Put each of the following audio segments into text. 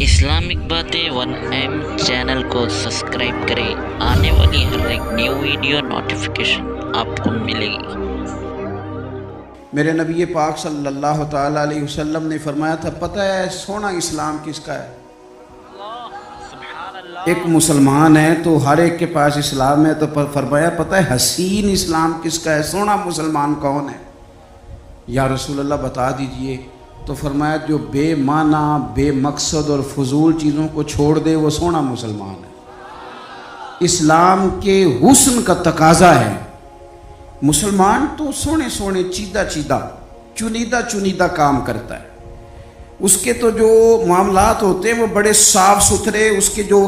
Islamic باتیں 1M channel کو subscribe کریں، آنے والی ہر ایک نیو ویڈیو نوٹیفیکیشن آپ کو ملے گی۔ میرے نبی پاک صلی اللہ تعالیٰ علیہ وسلم نے فرمایا تھا، پتہ ہے سونا اسلام کس کا ہے؟ ایک مسلمان ہے تو ہر ایک کے پاس اسلام ہے، تو فرمایا پتہ ہے حسین اسلام کس کا ہے؟ سونا مسلمان کون ہے؟ یا رسول اللہ بتا دیجئے۔ تو فرمایا جو بے معنی، بے مقصد اور فضول چیزوں کو چھوڑ دے وہ سونا مسلمان ہے۔ اسلام کے حسن کا تقاضا ہے۔ مسلمان تو سونے سونے چنیدہ کام کرتا ہے۔ اس کے تو جو معاملات ہوتے ہیں وہ بڑے صاف ستھرے، اس کے جو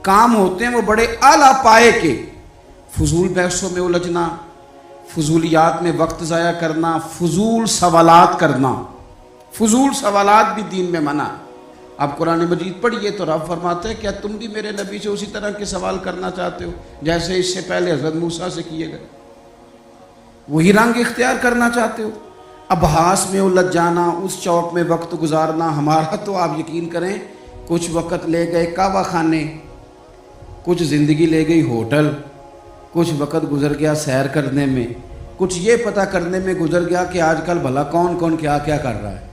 کام ہوتے ہیں وہ بڑے اعلیٰ پائے کے۔ فضول بحثوں میں الجھنا، فضولیات میں وقت ضائع کرنا، فضول سوالات کرنا، فضول سوالات بھی دین میں منع۔ اب قرآن مجید پڑھیے تو رب فرماتا ہے کیا تم بھی میرے نبی سے اسی طرح کے سوال کرنا چاہتے ہو جیسے اس سے پہلے حضرت موسیٰ سے کیے گئے؟ وہی رنگ اختیار کرنا چاہتے ہو؟ ابحاث میں الجھ جانا، اس چوک میں وقت گزارنا۔ ہمارا تو آپ یقین کریں کچھ وقت لے گئے کعبہ خانے، کچھ زندگی لے گئی ہوٹل، کچھ وقت گزر گیا سیر کرنے میں، کچھ یہ پتہ کرنے میں گزر گیا کہ آج کل بھلا کون کون کیا کیا کر رہا ہے۔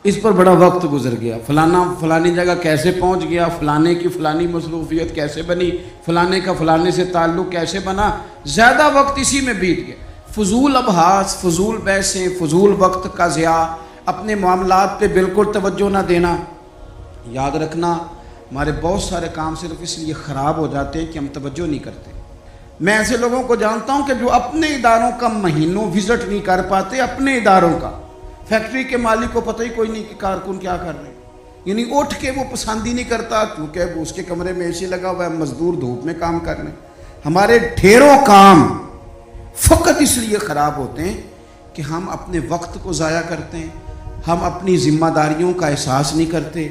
اس پر بڑا وقت گزر گیا، فلانی جگہ کیسے پہنچ گیا، فلانے کی فلانی مصروفیت کیسے بنی، فلانے کا فلانے سے تعلق کیسے بنا، زیادہ وقت اسی میں بیت گیا۔ فضول ابحاث، فضول بحثیں، فضول وقت کا ضیاع، اپنے معاملات پہ بالکل توجہ نہ دینا۔ یاد رکھنا ہمارے بہت سارے کام صرف اس لیے خراب ہو جاتے ہیں کہ ہم توجہ نہیں کرتے۔ میں ایسے لوگوں کو جانتا ہوں کہ جو اپنے اداروں کا مہینوں وزٹ نہیں کر پاتے، اپنے اداروں کا۔ فیکٹری کے مالک کو پتہ ہی کوئی نہیں کہ کارکن کیا کر رہے ہیں، یعنی اٹھ کے وہ پسند ہی نہیں کرتا کیونکہ اس کے کمرے میں اے سی لگا ہوا ہے، مزدور دھوپ میں کام کر رہے ہیں۔ ہمارے ڈھیروں کام فقط اس لیے خراب ہوتے ہیں کہ ہم اپنے وقت کو ضائع کرتے ہیں، ہم اپنی ذمہ داریوں کا احساس نہیں کرتے،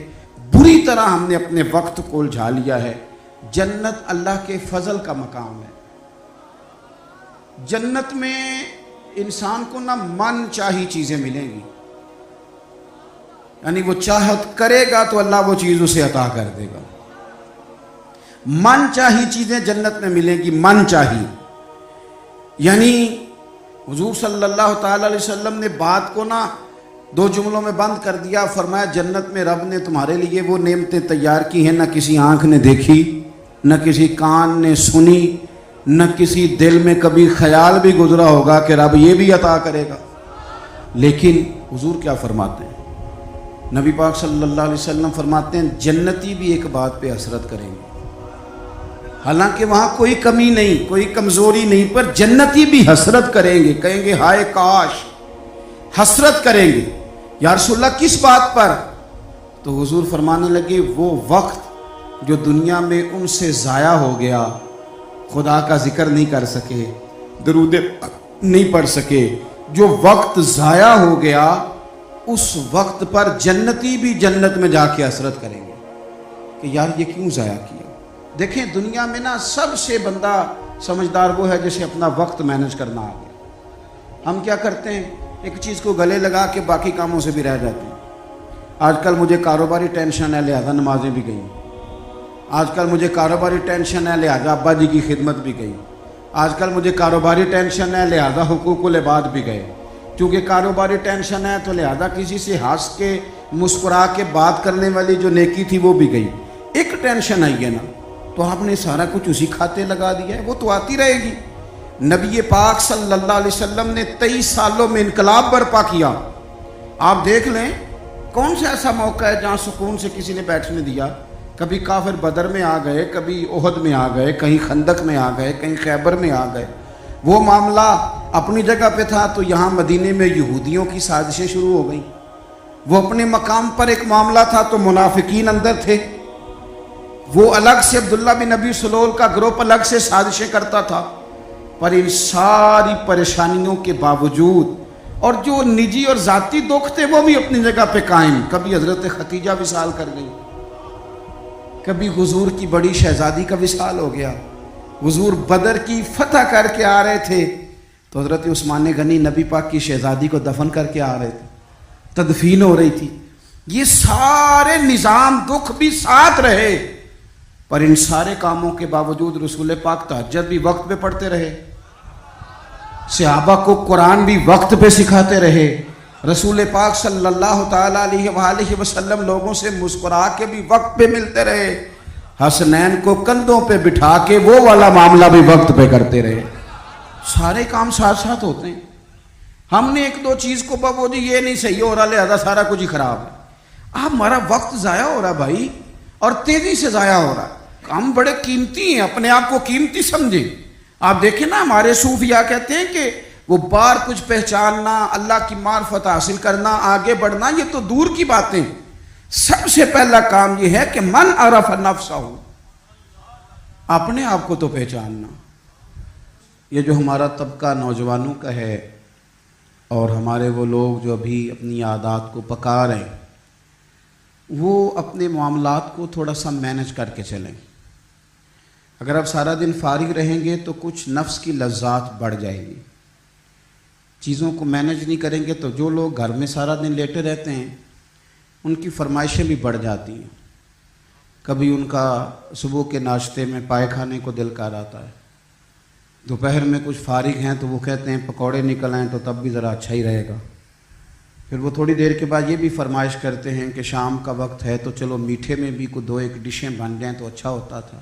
بری طرح ہم نے اپنے وقت کو الجھا لیا ہے۔ جنت اللہ کے فضل کا مقام ہے۔ جنت میں انسان کو نہ من چاہی چیزیں ملیں گی، یعنی وہ چاہت کرے گا تو اللہ وہ چیز اسے عطا کر دے گا۔ من چاہی چیزیں جنت میں ملیں گی، من چاہی، یعنی حضور صلی اللہ تعالی علیہ وسلم نے بات کو نہ دو جملوں میں بند کر دیا۔ فرمایا جنت میں رب نے تمہارے لیے وہ نعمتیں تیار کی ہیں نہ کسی آنکھ نے دیکھی، نہ کسی کان نے سنی، نہ کسی دل میں کبھی خیال بھی گزرا ہوگا کہ رب یہ بھی عطا کرے گا۔ لیکن حضور کیا فرماتے ہیں؟ نبی پاک صلی اللہ علیہ وسلم فرماتے ہیں جنتی بھی ایک بات پہ حسرت کریں گے، حالانکہ وہاں کوئی کمی نہیں، کوئی کمزوری نہیں، پر جنتی بھی حسرت کریں گے، کہیں گے ہائے کاش، حسرت کریں گے۔ یا رسول اللہ کس بات پر؟ تو حضور فرمانے لگے وہ وقت جو دنیا میں ان سے ضائع ہو گیا، خدا کا ذکر نہیں کر سکے، درود نہیں پڑھ سکے، جو وقت ضائع ہو گیا اس وقت پر جنتی بھی جنت میں جا کے حسرت کریں گے کہ یار یہ کیوں ضائع کیا۔ دیکھیں دنیا میں نا سب سے بندہ سمجھدار وہ ہے جسے اپنا وقت مینج کرنا آ گیا۔ ہم کیا کرتے ہیں، ایک چیز کو گلے لگا کے باقی کاموں سے بھی رہ جاتے ہیں۔ آج کل مجھے کاروباری ٹینشن ہے لہذا نمازیں بھی گئیں، آج کل مجھے کاروباری ٹینشن ہے لہذا ابا جی کی خدمت بھی گئی، آج کل مجھے کاروباری ٹینشن ہے لہذا حقوق العباد بھی گئے، چونکہ کاروباری ٹینشن ہے تو لہذا کسی سے ہنس کے مسکرا کے بات کرنے والی جو نیکی تھی وہ بھی گئی۔ ایک ٹینشن آئی ہے نا تو آپ نے سارا کچھ اسی کھاتے لگا دیا ہے، وہ تو آتی رہے گی۔ نبی پاک صلی اللہ علیہ وسلم نے 23 سالوں میں انقلاب برپا کیا۔ آپ دیکھ لیں کون سا ایسا موقع ہے جہاں سکون سے کسی نے بیٹھنے دیا؟ کبھی کافر بدر میں آ گئے، کبھی احد میں آ گئے، کہیں خندق میں آ گئے، کہیں خیبر میں آ گئے۔ وہ معاملہ اپنی جگہ پہ تھا تو یہاں مدینے میں یہودیوں کی سازشیں شروع ہو گئیں۔ وہ اپنے مقام پر ایک معاملہ تھا تو منافقین اندر تھے، وہ الگ سے عبداللہ بن ابی سلول کا گروپ الگ سے سازشیں کرتا تھا۔ پر ان ساری پریشانیوں کے باوجود اور جو نجی اور ذاتی دکھ تھے وہ بھی اپنی جگہ پہ قائم۔ کبھی حضرت خدیجہ وصال کر گئی، کبھی حضور کی بڑی شہزادی کا وصال ہو گیا، حضور بدر کی فتح کر کے آ رہے تھے تو حضرت عثمان غنی نبی پاک کی شہزادی کو دفن کر کے آ رہے تھے، تدفین ہو رہی تھی۔ یہ سارے نظام دکھ بھی ساتھ رہے، پر ان سارے کاموں کے باوجود رسول پاک تہجد بھی وقت پہ پڑھتے رہے، صحابہ کو قرآن بھی وقت پہ سکھاتے رہے، رسول پاک صلی اللہ تعالیٰ علیہ وآلہ وسلم لوگوں سے مسکرا کے بھی وقت پہ ملتے رہے، حسنین کو کندھوں پہ بٹھا کے وہ والا معاملہ بھی وقت پہ کرتے رہے۔ سارے کام ساتھ ساتھ ہوتے ہیں۔ ہم نے ایک دو چیز کو بابو جی یہ نہیں صحیح ہو رہا لہذا سارا کچھ ہی خراب ہے۔ ہمارا وقت ضائع ہو رہا بھائی، اور تیزی سے ضائع ہو رہا ہے۔ ہم بڑے قیمتی ہیں، اپنے آپ کو قیمتی سمجھیں۔ آپ دیکھیں نا، ہمارے صوفیاء کہتے ہیں کہ وہ بار کچھ پہچاننا، اللہ کی معرفت حاصل کرنا، آگے بڑھنا، یہ تو دور کی باتیں۔ سب سے پہلا کام یہ ہے کہ من عرف نفسہ، اپنے آپ کو تو پہچاننا۔ یہ جو ہمارا طبقہ نوجوانوں کا ہے اور ہمارے وہ لوگ جو ابھی اپنی عادات کو پکا رہے ہیں، وہ اپنے معاملات کو تھوڑا سا مینج کر کے چلیں۔ اگر آپ سارا دن فارغ رہیں گے تو کچھ نفس کی لذات بڑھ جائیں گی۔ چیزوں کو مینج نہیں کریں گے تو جو لوگ گھر میں سارا دن لیٹے رہتے ہیں ان کی فرمائشیں بھی بڑھ جاتی ہیں۔ کبھی ان کا صبح کے ناشتے میں پائے کھانے کو دل کر آتا ہے، دوپہر میں کچھ فارغ ہیں تو وہ کہتے ہیں پکوڑے نکل آئیں تو تب بھی ذرا اچھا ہی رہے گا۔ پھر وہ تھوڑی دیر کے بعد یہ بھی فرمائش کرتے ہیں کہ شام کا وقت ہے تو چلو میٹھے میں بھی کوئی دو ایک ڈشیں بن جائیں تو اچھا ہوتا تھا۔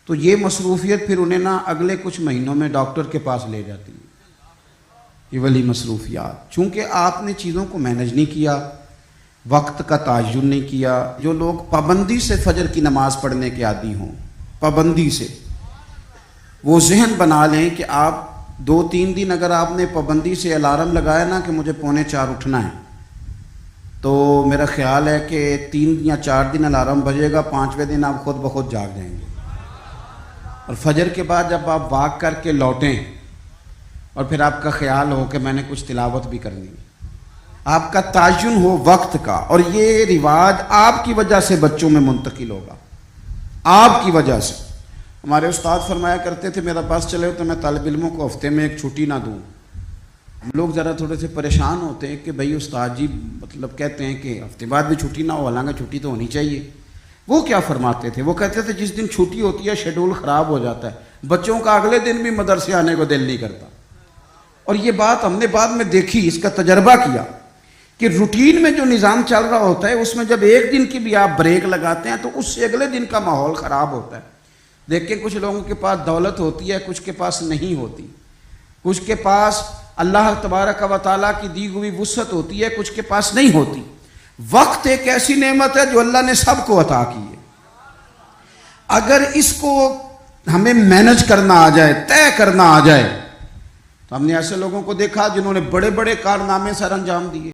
تو یہ مصروفیت پھر انہیں نا اگلے کچھ مہینوں میں ڈاکٹر کے پاس لے جاتی ہے، یہ والی مصروفیات۔ چونکہ آپ نے چیزوں کو مینج نہیں کیا، وقت کا تعین نہیں کیا۔ جو لوگ پابندی سے فجر کی نماز پڑھنے کے عادی ہوں، پابندی سے، وہ ذہن بنا لیں کہ آپ 2-3 دن اگر آپ نے پابندی سے الارم لگایا نا کہ مجھے 3:45 اٹھنا ہے، تو میرا خیال ہے کہ 3 یا 4 دن الارم بجے گا، 5ویں دن آپ خود بخود جاگ جائیں گے۔ اور فجر کے بعد جب آپ واک کر کے لوٹیں اور پھر آپ کا خیال ہو کہ میں نے کچھ تلاوت بھی کرنی ہے، آپ کا تعین ہو وقت کا، اور یہ رواج آپ کی وجہ سے بچوں میں منتقل ہوگا، آپ کی وجہ سے۔ ہمارے استاد فرمایا کرتے تھے میرا بس چلے تو میں طالب علموں کو ہفتے میں ایک چھٹی نہ دوں۔ ہم لوگ ذرا تھوڑے سے پریشان ہوتے ہیں کہ بھئی استاد جی مطلب کہتے ہیں کہ ہفتے بعد بھی چھٹی نہ ہو، حالانکہ چھٹی تو ہونی چاہیے۔ وہ کیا فرماتے تھے؟ وہ کہتے تھے جس دن چھٹی ہوتی ہے شیڈول خراب ہو جاتا ہے، بچوں کا اگلے دن بھی مدرسے آنے کو دل نہیں کرتا۔ اور یہ بات ہم نے بعد میں دیکھی، اس کا تجربہ کیا کہ روٹین میں جو نظام چل رہا ہوتا ہے اس میں جب ایک دن کی بھی آپ بریک لگاتے ہیں تو اس سے اگلے دن کا ماحول خراب ہوتا ہے۔ دیکھیں کچھ لوگوں کے پاس دولت ہوتی ہے، کچھ کے پاس نہیں ہوتی، کچھ کے پاس اللہ تبارک و تعالیٰ کی دی ہوئی وسعت ہوتی ہے، کچھ کے پاس نہیں ہوتی۔ وقت ایک ایسی نعمت ہے جو اللہ نے سب کو عطا کی ہے۔ اگر اس کو ہمیں مینج کرنا آ جائے، طے کرنا آ جائے، تو ہم نے ایسے لوگوں کو دیکھا جنہوں نے بڑے بڑے کارنامے سر انجام دیے۔